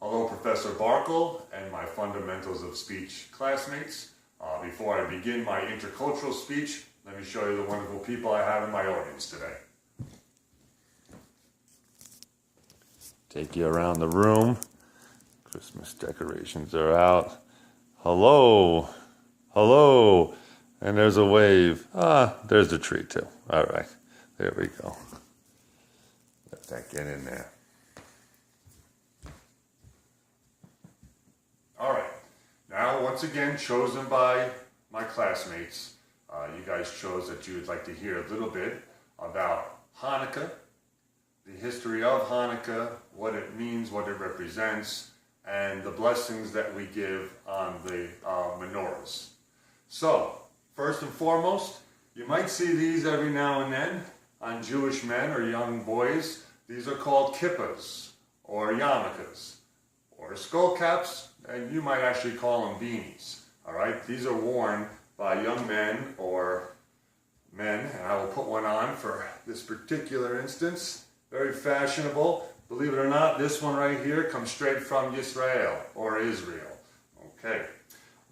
Hello, Professor Barkle and my Fundamentals of Speech classmates. Before I begin my intercultural speech, let me show you the wonderful people I have in my audience today. Take you around the room. Christmas decorations are out. Hello. Hello. And there's a wave. There's the tree too. All right. There we go. Let that get in there. All right. Now, once again, chosen by my classmates, you guys chose that you would like to hear a little bit about Hanukkah, the history of Hanukkah, what it means, what it represents, and the blessings that we give on the menorahs. So, first and foremost, you might see these every now and then on Jewish men or young boys. These are called kippahs or yarmulkes or skull caps, and you might actually call them beanies. All right, these are worn by young men or men, and I will put one on for this particular instance. Very fashionable. Believe it or not, this one right here comes straight from Israel or Israel. Okay.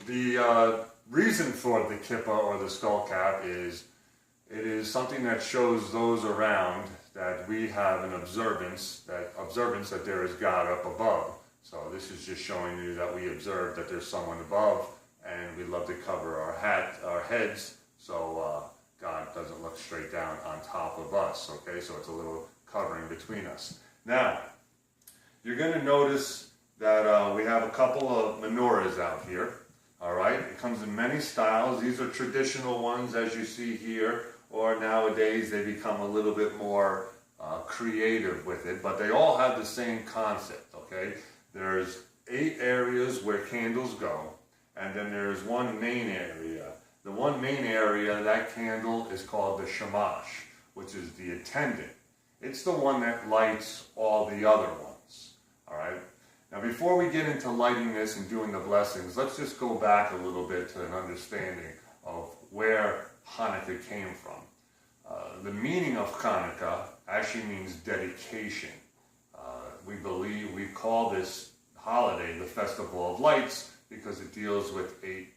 The reason for the kippah or the skull cap is it is something that shows those around that we have an observance that there is God up above. So this is just showing you that we observe that there's someone above, and we love to cover our heads so God doesn't look straight down on top of us. Okay, so it's a little covering between us. Now, you're going to notice that we have a couple of menorahs out here. All right, it comes in many styles. These are traditional ones, as you see here, or nowadays they become a little bit more creative with it, but they all have the same concept. Okay, there's 8 areas where candles go, and then there's one main area. The one main area, that candle is called the shamash, which is the attendant. It's the one that lights all the other ones. All right. Now, before we get into lighting this and doing the blessings, let's just go back a little bit to an understanding of where Hanukkah came from. The meaning of Hanukkah actually means dedication. We call this holiday the Festival of Lights because it deals with 8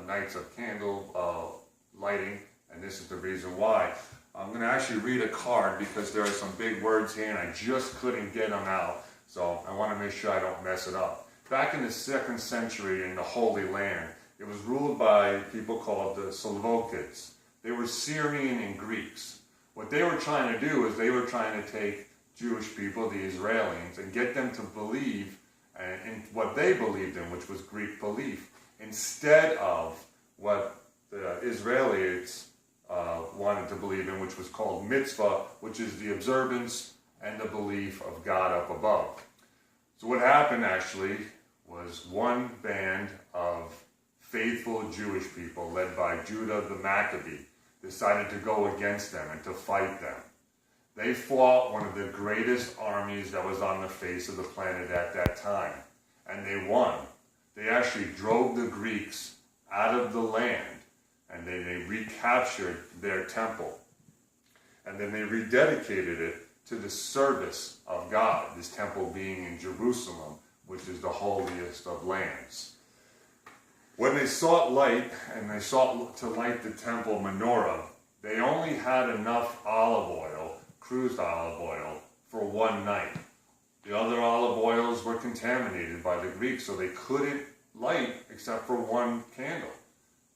nights of candle lighting, and this is the reason why. I'm going to actually read a card because there are some big words here and I just couldn't get them out. So I want to make sure I don't mess it up. Back in the 2nd century in the Holy Land, it was ruled by people called the Seleucids. They were Syrian and Greeks. What they were trying to do is they were trying to take Jewish people, the Israelis, and get them to believe in what they believed in, which was Greek belief, instead of what the Israelites wanted to believe in, which was called mitzvah, which is the observance and the belief of God up above. So what happened actually was one band of faithful Jewish people led by Judah the Maccabee decided to go against them and to fight them. They fought one of the greatest armies that was on the face of the planet at that time, and they won. They actually drove the Greeks out of the land, and they recaptured their temple. And then they rededicated it to the service of God, this temple being in Jerusalem, which is the holiest of lands. When they sought light, and they sought to light the temple menorah, they only had enough olive oil, cruised olive oil, for one night. The other olive oils were contaminated by the Greeks, so they couldn't light except for one candle.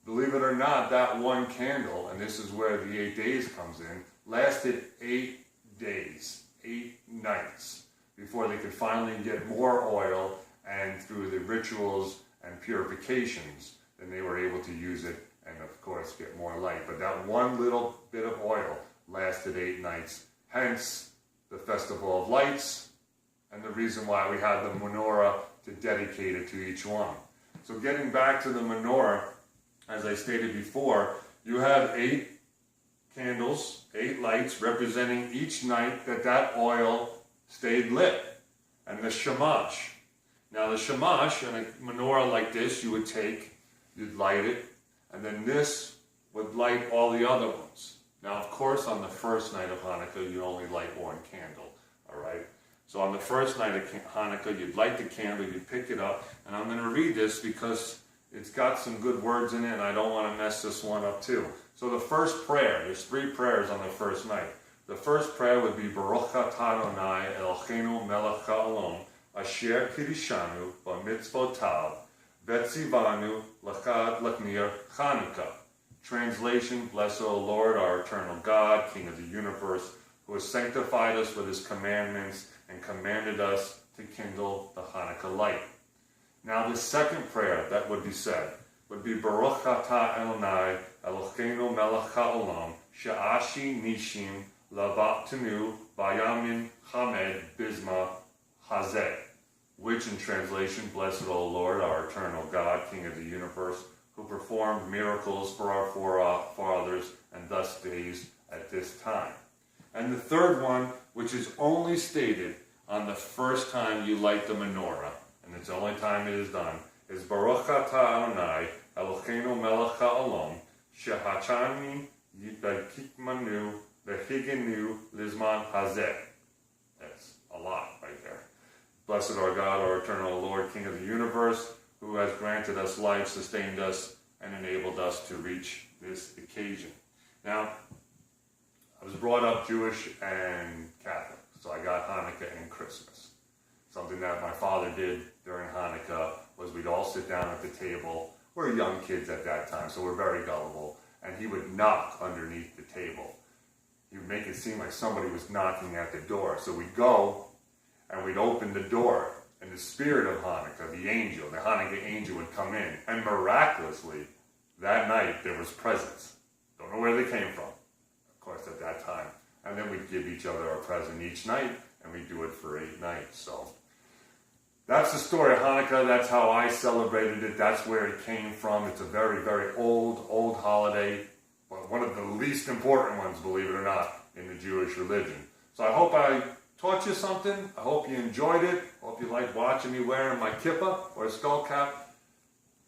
Believe it or not, that one candle, and this is where the 8 days comes in, lasted 8 days, 8 nights, before they could finally get more oil, and through the rituals and purifications, then they were able to use it and, of course, get more light. But that one little bit of oil lasted 8 nights, hence the Festival of Lights, and the reason why we had the menorah to dedicate it to each one. So getting back to the menorah, as I stated before, you have 8 candles, 8 lights, representing each night that oil stayed lit, and the shamash. Now the shamash, and a menorah like this, you'd light it, and then this would light all the other ones. Now, of course, on the first night of Hanukkah, you only light one candle, all right? So on the first night of Hanukkah, you'd light the candle, you'd pick it up, and I'm going to read this because it's got some good words in it, and I don't want to mess this one up too. So the first prayer, there's 3 prayers on the first night. The first prayer would be Baruch atah Adonai Eloheinu melech haolam asher kirishanu b'mitzvotav v'tzivanu l'chad l'knir Chanukah. Translation, blessed O Lord, our eternal God, King of the universe, who has sanctified us with his commandments and commanded us to kindle the Hanukkah light. Now the second prayer that would be said would be Baruch atah Adonai Eloheinu melech haolam she'ashi nishim lavatenu bayamin hamed bisma hazeh, which in translation, blessed O Lord, our eternal God, King of the universe, who performed miracles for our forefathers and thus days at this time. And the third one, which is only stated on the first time you light the menorah, and it's the only time it is done, is Baruch atah Adonai Eloheinu melech haolam shehachani v'kikmanu v'higenu lizman hazeh. That's a lot right there. Blessed our God, our eternal Lord, King of the universe, who has granted us life, sustained us, and enabled us to reach this occasion. Now, I was brought up Jewish and Catholic, so I got Hanukkah and Christmas. Something that my father did during Hanukkah was we'd all sit down at the table. We're young kids at that time, so we're very gullible, and he would knock underneath the table. He would make it seem like somebody was knocking at the door. So we'd go, and we'd open the door, and the spirit of Hanukkah, the Hanukkah angel would come in, and miraculously, that night there was presents. Don't know where they came from, of course, at that time. And then we'd give each other a present each night, and we'd do it for 8 nights. So that's the story of Hanukkah. That's how I celebrated it. That's where it came from. It's a very, very old holiday, but one of the least important ones, believe it or not, in the Jewish religion. So I hope I taught you something. I hope you enjoyed it. I hope you liked watching me wearing my kippah or skull cap.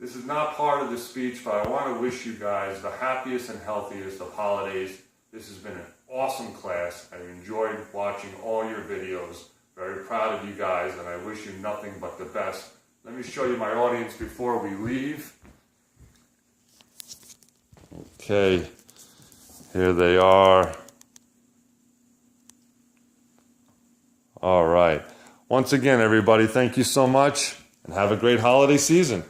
This is not part of the speech, but I want to wish you guys the happiest and healthiest of holidays. This has been an awesome class. I enjoyed watching all your videos. Very proud of you guys, and I wish you nothing but the best. Let me show you my audience before we leave. Okay, here they are. All right. Once again, everybody, thank you so much, and have a great holiday season.